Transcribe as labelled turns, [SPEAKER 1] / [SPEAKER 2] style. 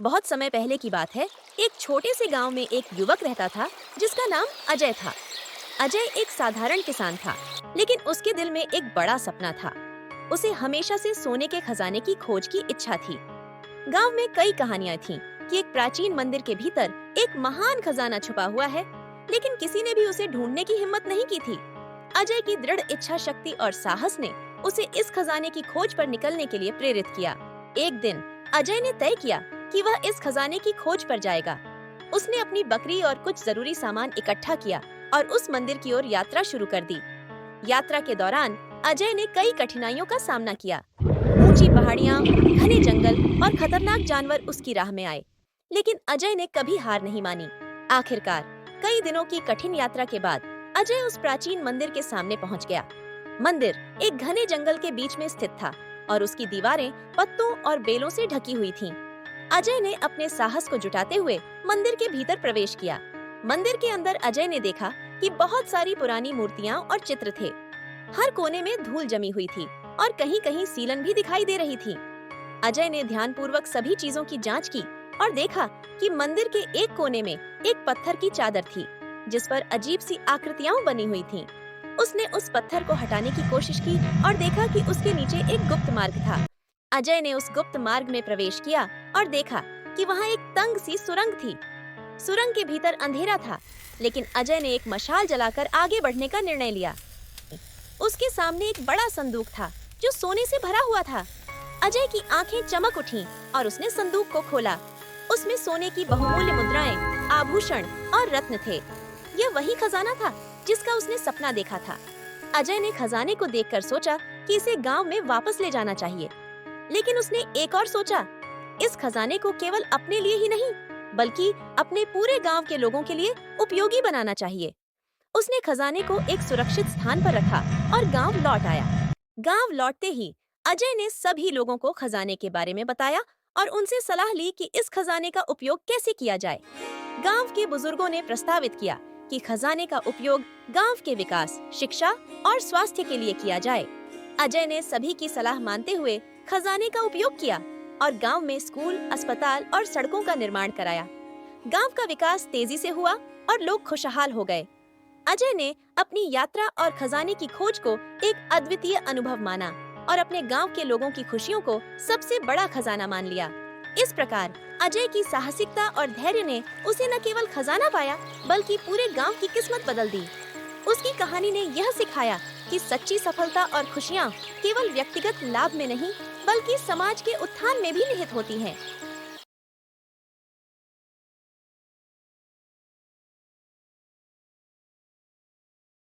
[SPEAKER 1] बहुत समय पहले की बात है। एक छोटे से गांव में एक युवक रहता था जिसका नाम अजय था। अजय एक साधारण किसान था, लेकिन उसके दिल में एक बड़ा सपना था। उसे हमेशा से सोने के खजाने की खोज की इच्छा थी। गांव में कई कहानियां थीं कि एक प्राचीन मंदिर के भीतर एक महान खजाना छुपा हुआ है, लेकिन किसी ने भी उसे ढूंढने की हिम्मत नहीं की थी। अजय की दृढ़ इच्छा शक्ति और साहस ने उसे इस खजाने की खोज पर निकलने के लिए प्रेरित किया। एक दिन अजय ने तय किया कि वह इस खजाने की खोज पर जाएगा। उसने अपनी बकरी और कुछ जरूरी सामान इकट्ठा किया और उस मंदिर की ओर यात्रा शुरू कर दी। यात्रा के दौरान अजय ने कई कठिनाइयों का सामना किया। ऊंची पहाड़ियां, घने जंगल और खतरनाक जानवर उसकी राह में आए, लेकिन अजय ने कभी हार नहीं मानी। आखिरकार कई दिनों की कठिन यात्रा के बाद अजय उस प्राचीन मंदिर के सामने पहुंच गया। मंदिर एक घने जंगल के बीच में स्थित था और उसकी दीवारें पत्तों और बेलों से ढकी हुई थीं। अजय ने अपने साहस को जुटाते हुए मंदिर के भीतर प्रवेश किया। मंदिर के अंदर अजय ने देखा कि बहुत सारी पुरानी मूर्तियां और चित्र थे। हर कोने में धूल जमी हुई थी और कहीं-कहीं सीलन भी दिखाई दे रही थी। अजय ने ध्यानपूर्वक सभी चीजों की जांच की और देखा कि मंदिर के एक कोने में एक पत्थर की चादर थी, जिस पर अजीब सी आकृतियां बनी हुई थीं। उसने उस पत्थर को हटाने की कोशिश की और देखा कि उसके नीचे एक गुप्त मार्ग था। अजय ने उस गुप्त मार्ग में प्रवेश किया और देखा कि वहाँ एक तंग सी सुरंग थी। सुरंग के भीतर अंधेरा था, लेकिन अजय ने एक मशाल जलाकर आगे बढ़ने का निर्णय लिया। उसके सामने एक बड़ा संदूक था जो सोने से भरा हुआ था। अजय की आंखें चमक उठीं और उसने संदूक को खोला। उसमें सोने की बहुमूल्य मुद्राएं, आभूषण और रत्न थे। यह वही खजाना था जिसका उसने सपना देखा था। अजय ने खजाने को देखकर सोचा कि इसे गांव में वापस ले जाना चाहिए, लेकिन उसने एक और सोचा, इस खजाने को केवल अपने लिए ही नहीं, बल्कि अपने पूरे गांव के लोगों के लिए उपयोगी बनाना चाहिए। उसने खजाने को एक सुरक्षित स्थान पर रखा और गांव लौट आया। गांव लौटते ही अजय ने सभी लोगों को खजाने के बारे में बताया और उनसे सलाह ली कि इस खजाने का उपयोग कैसे किया जाए। गांव के बुजुर्गों ने प्रस्तावित किया कि खजाने का उपयोग गांव के विकास, शिक्षा और स्वास्थ्य के लिए किया जाए। अजय ने सभी की सलाह मानते हुए खजाने का उपयोग किया और गांव में स्कूल, अस्पताल और सड़कों का निर्माण कराया। गांव का विकास तेजी से हुआ और लोग खुशहाल हो गए। अजय ने अपनी यात्रा और खजाने की खोज को एक अद्वितीय अनुभव माना और अपने गांव के लोगों की खुशियों को सबसे बड़ा खजाना मान लिया। इस प्रकार अजय की साहसिकता और धैर्य ने उसे न केवल खजाना पाया, बल्कि पूरे गांव की किस्मत बदल दी। उसकी कहानी ने यह सिखाया कि सच्ची सफलता और खुशियाँ केवल व्यक्तिगत लाभ में नहीं, बल्कि समाज के उत्थान में भी निहित होती हैं।